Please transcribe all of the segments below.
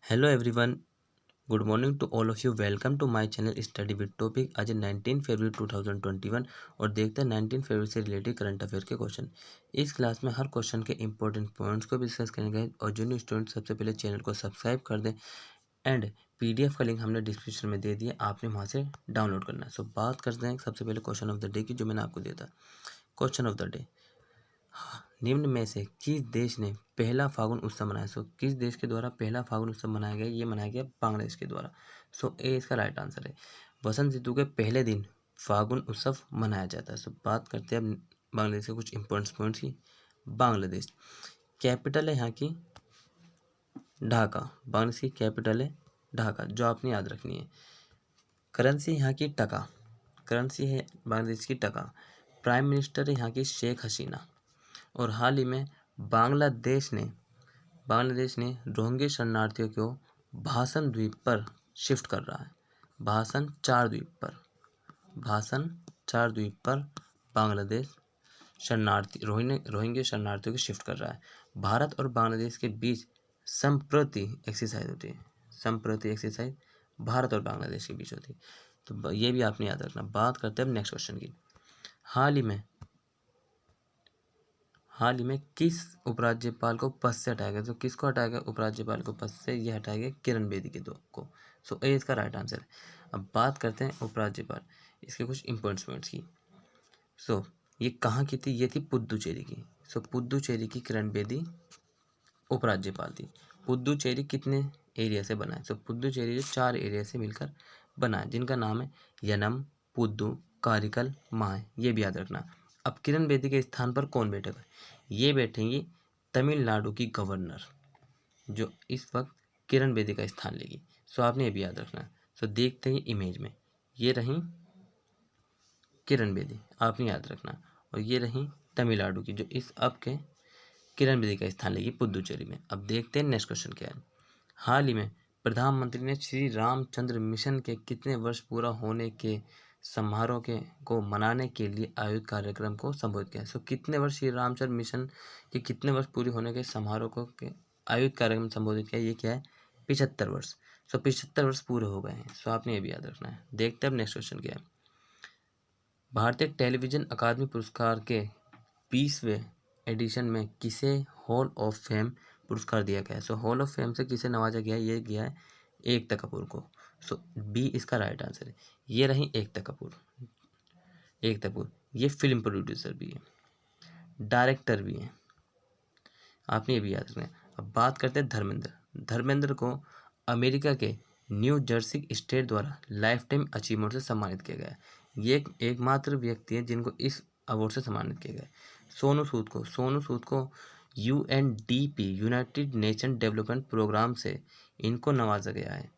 Hello everyone, good morning to all of you. Welcome to my channel study with topic. आज 19 फरवरी 2021 और देखते हैं 19 फरवरी से रिलेटेड करंट अफेयर के क्वेश्चन। इस क्लास में हर क्वेश्चन के इंपॉर्टेंट पॉइंट्स को भी डिस्कस करेंगे और जो न्यू स्टूडेंट सबसे पहले चैनल को सब्सक्राइब कर दें एंड पीडीएफ का लिंक हमने डिस्क्रिप्शन में दे दिया, आपने वहाँ से डाउनलोड करना है। सो बात करते हैं सबसे पहले क्वेश्चन ऑफ द डे की, जो मैंने आपको दिया था। क्वेश्चन ऑफ द डे, निम्न में से किस देश ने पहला फागुन उत्सव मनाया? सो किस देश के द्वारा पहला फागुन उत्सव मनाया गया? ये मनाया गया बांग्लादेश के द्वारा। सो ए इसका राइट आंसर है। वसंत ऋतु के पहले दिन फागुन उत्सव मनाया जाता है। सो बात करते हैं अब बांग्लादेश के कुछ इंपॉर्टेंट पॉइंट्स की। बांग्लादेश कैपिटल है यहाँ की ढाका। बांग्लादेश की कैपिटल है ढाका, जो आपने याद रखनी है। करेंसी यहाँ की टका, करेंसी है बांग्लादेश की टका। प्राइम मिनिस्टर है यहाँ की शेख हसीना। और हाल ही में बांग्लादेश ने रोहिंग्या शरणार्थियों को भाषण द्वीप पर शिफ्ट कर रहा है। भाषण चार द्वीप पर बांग्लादेश रोहिंग्या शरणार्थियों को शिफ्ट कर रहा है। भारत और बांग्लादेश के बीच संप्रति एक्सरसाइज होती है। संप्रति एक्सरसाइज भारत और बांग्लादेश के बीच होती है। तो ये भी आपने याद रखना। बात करते हैं अब नेक्स्ट क्वेश्चन की। हाल ही में किस उपराज्यपाल को पद से हटाया गया? तो किसको हटाया गया उपराज्यपाल को पद से? ये हटाया गया किरण बेदी के दो को। सो ए इसका राइट आंसर है। अब बात करते हैं उपराज्यपाल, इसके कुछ इंपॉर्टेंट पॉइंट्स की। सो ये कहाँ की थी? ये थी पुद्दुचेरी की। सो पुद्दुचेरी की किरण बेदी उपराज्यपाल थी। पुद्दुचेरी कितने एरिया से बना है? सो पुद्दुचेरी जो 4 एरिया से मिलकर बना है, जिनका नाम है यनम, पुद्दू, कारिकल, माह। ये भी याद रखना। अब किरण बेदी के स्थान पर कौन बैठेगा? ये बैठेंगी तमिलनाडु की गवर्नर, जो इस वक्त किरण बेदी का स्थान लेगी। सो आपने ये भी याद रखना। सो देखते हैं इमेज में, ये रही किरण बेदी, आपने याद रखना। और ये रही तमिलनाडु की, जो इस अब के किरण बेदी का स्थान लेगी पुद्दुचेरी में। अब देखते हैं नेक्स्ट क्वेश्चन क्या है। हाल ही में प्रधानमंत्री ने श्री रामचंद्र मिशन के कितने वर्ष पूरा होने के समारोह को मनाने के लिए आयोजित कार्यक्रम को संबोधित किया? सो कितने वर्ष श्री रामचंद्र मिशन के कितने वर्ष पूरी होने के समारोह को के आयोजित कार्यक्रम संबोधित किया? ये क्या है? 75 वर्ष। सो 75 वर्ष पूरे हो गए हैं। सो आपने ये भी याद रखना है। देखते हैं अब नेक्स्ट क्वेश्चन क्या है। भारतीय टेलीविजन अकादमी पुरस्कार के 20वें एडिशन में किसे हॉल ऑफ फेम पुरस्कार दिया गया है? सो हॉल ऑफ फेम से किसे नवाजा गया है? ये गया है एकता कपूर को। सो बी इसका राइट आंसर है। ये रही एकता कपूर। ये फिल्म प्रोड्यूसर भी है, डायरेक्टर भी है, आपने ये भी याद रखना है। अब बात करते हैं धर्मेंद्र को अमेरिका के न्यू जर्सी स्टेट द्वारा लाइफ टाइम अचीवमेंट से सम्मानित किया गया है। ये एकमात्र व्यक्ति है जिनको इस अवार्ड से सम्मानित किया गया है। सोनू सूद को UNDP United Nation Development Program से इनको नवाजा गया है।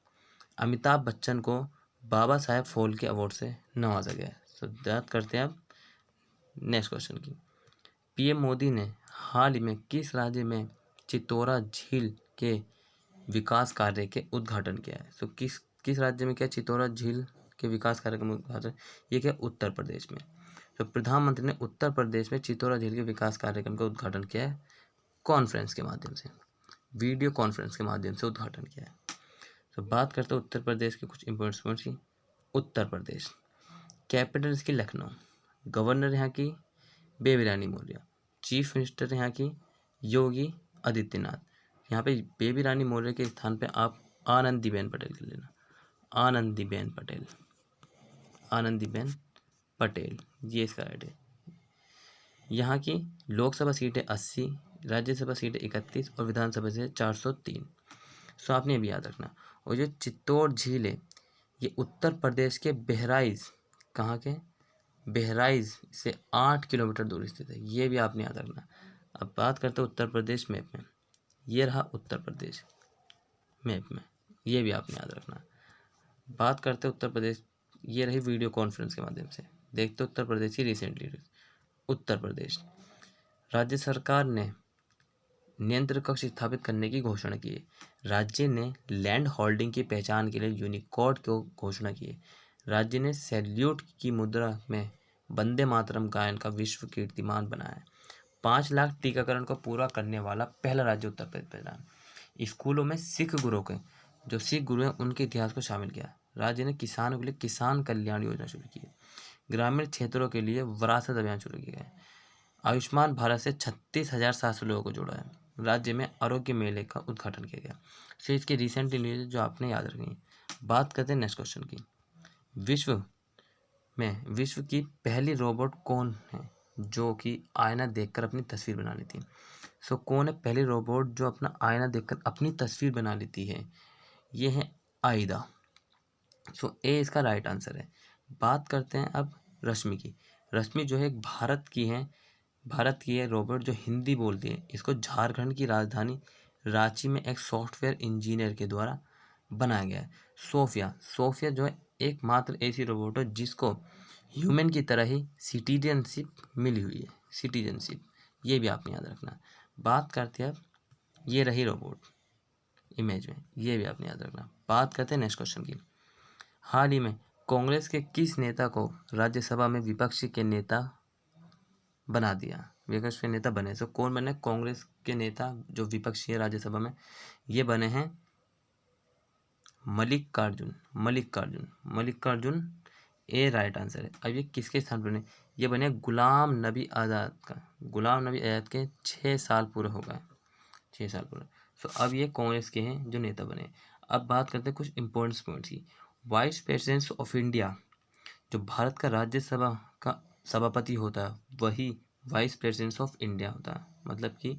अमिताभ बच्चन को बाबा साहेब फाल्के अवार्ड से नवाजा गया है। सो बात करते हैं अब नेक्स्ट क्वेश्चन की। पीएम मोदी ने हाल ही में किस राज्य में चितौरा झील के विकास कार्य के उद्घाटन किया है? सो किस राज्य में क्या चितौरा झील के विकास कार्य का उद्घाटन? ये क्या उत्तर प्रदेश में। तो प्रधानमंत्री ने उत्तर प्रदेश में चितौरा झील के विकास कार्यक्रम का उद्घाटन किया है कॉन्फ्रेंस के माध्यम से, वीडियो कॉन्फ्रेंस के माध्यम से उद्घाटन किया है। तो बात करते हैं उत्तर प्रदेश के कुछ इंपॉर्टेंट पॉइंट्स की। उत्तर प्रदेश कैपिटल इसकी लखनऊ। गवर्नर यहाँ की बेबी रानी मौर्य। चीफ मिनिस्टर यहाँ की योगी आदित्यनाथ। यहाँ पे बेबी रानी मौर्य के स्थान पे आप आनंदीबेन पटेल कर लेना। आनंदीबेन पटेल, ये इसका राइट है। यहाँ की लोकसभा सीटें 80, राज्यसभा सीटें 31 और विधानसभा सीटें 403। सो आपने ये भी याद रखना। और जो चित्तौड़ झील है, ये उत्तर प्रदेश के बहराइच से 8 किलोमीटर दूर स्थित है। ये भी आपने याद रखना। अब बात करते हैं उत्तर प्रदेश मैप में। ये रहा उत्तर प्रदेश मैप में, ये भी आपने याद रखना। बात करते हैं उत्तर प्रदेश, ये रही वीडियो कॉन्फ्रेंस के माध्यम से। देखते उत्तर प्रदेश की रिसेंटली। उत्तर प्रदेश राज्य सरकार ने नियंत्रण कक्ष स्थापित करने की घोषणा की है। राज्य ने लैंड होल्डिंग की पहचान के लिए यूनिकोड को घोषणा की है। राज्य ने सैल्यूट की मुद्रा में वंदे मातरम गायन का विश्व कीर्तिमान बनाया है। 5 लाख टीकाकरण को पूरा करने वाला पहला राज्य उत्तर प्रदेश बना। स्कूलों में सिख गुरु के जो सिख गुरु हैं उनके इतिहास को शामिल किया। राज्य ने किसानों के लिए किसान कल्याण योजना शुरू की। ग्रामीण क्षेत्रों के लिए विरासत अभियान शुरू किए गए। आयुष्मान भारत से 36,700 लोगों को जोड़ा है। राज्य में आरोग्य मेले का उद्घाटन किया गया। सो इसकी रिसेंट न्यूज जो आपने याद रखनी है। बात करते हैं नेक्स्ट क्वेश्चन की। विश्व की पहली रोबोट कौन है जो कि आईना देखकर अपनी तस्वीर बना लेती है? सो कौन है पहली रोबोट जो अपना आईना देखकर अपनी तस्वीर बना लेती है? ये है आइदा। सो ए इसका राइट आंसर है। बात करते हैं अब रश्मि की। रश्मि जो है एक भारत की है रोबोट जो हिंदी बोलती है। इसको झारखंड की राजधानी रांची में एक सॉफ्टवेयर इंजीनियर के द्वारा बनाया गया है। सोफिया जो है एकमात्र ऐसी रोबोट है जिसको ह्यूमन की तरह ही सिटीजनशिप मिली हुई है। सिटीजनशिप ये भी आपने याद रखना। बात करते हैं अब ये रही रोबोट इमेज में, ये भी आपने याद रखना। बात करते हैं नेक्स्ट क्वेश्चन की। हाल ही में कांग्रेस के किस नेता को राज्यसभा में विपक्ष के नेता बना दिया? विपक्ष के नेता बने। सो कौन बने कांग्रेस के नेता जो विपक्षी है राज्यसभा में? ये बने हैं मल्लिकार्जुन ए राइट आंसर है। अब ये किसके स्थान पर बने? ये बने गुलाम नबी आज़ाद के 6 साल पूरे हो गए। 6 साल पूरे। सो अब ये कांग्रेस के हैं जो नेता बने। अब बात करते हैं कुछ इंपॉर्टेंट पॉइंट्स की। वाइस प्रेसिडेंट ऑफ इंडिया जो भारत का राज्यसभा का सभापति होता है वही वाइस प्रेसिडेंट ऑफ इंडिया होता है, मतलब कि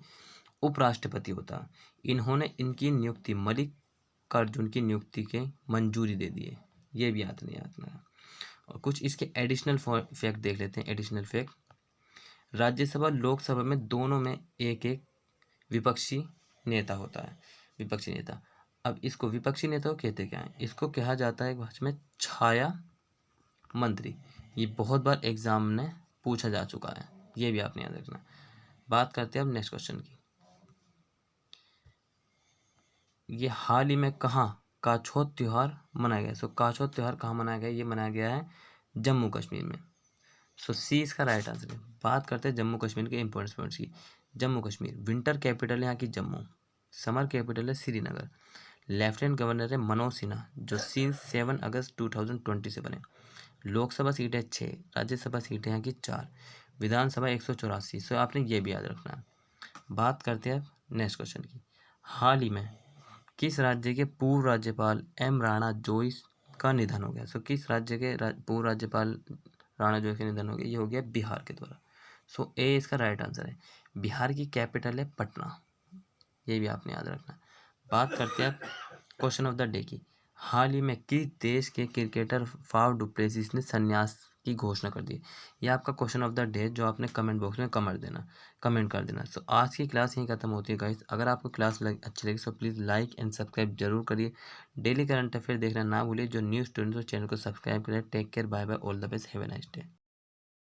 उपराष्ट्रपति होता है। इन्होंने इनकी नियुक्ति मल्लिकार्जुन की नियुक्ति के मंजूरी दे दी है। ये भी याद नहीं रखना। और कुछ इसके एडिशनल फैक्ट देख लेते हैं। एडिशनल फैक्ट, राज्यसभा लोकसभा में दोनों में एक एक विपक्षी नेता होता है। विपक्षी नेता। अब इसको विपक्षी नेता को कहते क्या है? इसको कहा जाता है भाषा में छाया मंत्री। ये बहुत बार एग्जाम में पूछा जा चुका है, ये भी आपने याद रखना। बात करते हैं अब नेक्स्ट क्वेश्चन की। ये हाल ही में कहाँ काछोत त्यौहार मनाया गया? सो काछोत त्यौहार कहाँ मनाया गया? ये मनाया गया है जम्मू कश्मीर में। सो सी इसका राइट आंसर है। बात करते हैं जम्मू कश्मीर के इंपॉर्टेंट पॉइंट्स की। जम्मू कश्मीर विंटर कैपिटल है यहाँ की जम्मू, समर कैपिटल है श्रीनगर, लेफ्टिनेंट गवर्नर है मनोज सिन्हा जो 7 अगस्त 2020 से बने। लोकसभा सीटें 6, राज्यसभा सीटें यहाँ की 4, विधानसभा 184। सो आपने ये भी याद रखना है। बात करते हैं नेक्स्ट क्वेश्चन की। हाल ही में किस राज्य के पूर्व राज्यपाल एम राणा जोइस का निधन हो गया? सो किस राज्य के पूर्व राज्यपाल राणा जोइस का निधन हो गया? ये हो गया बिहार के द्वारा। सो ए इसका राइट आंसर है। बिहार की कैपिटल है पटना, ये भी आपने याद रखना। बात करते हैं क्वेश्चन ऑफ द डे की। हाल ही में किस देश के क्रिकेटर फाफ डुप्लेसिस ने संन्यास की घोषणा कर दी? ये आपका क्वेश्चन ऑफ द डे जो आपने कमेंट बॉक्स में कमेंट कर देना। सो आज की क्लास यहीं खत्म होती है गाइस। अगर आपको क्लास अच्छी लगी so please like and subscribe जरूर करिए। डेली करंट अफेयर देखना ना भूलिए। जो न्यू स्टूडेंट्स चैनल को सब्सक्राइब करें। Take care, bye bye, all the best, have a nice day.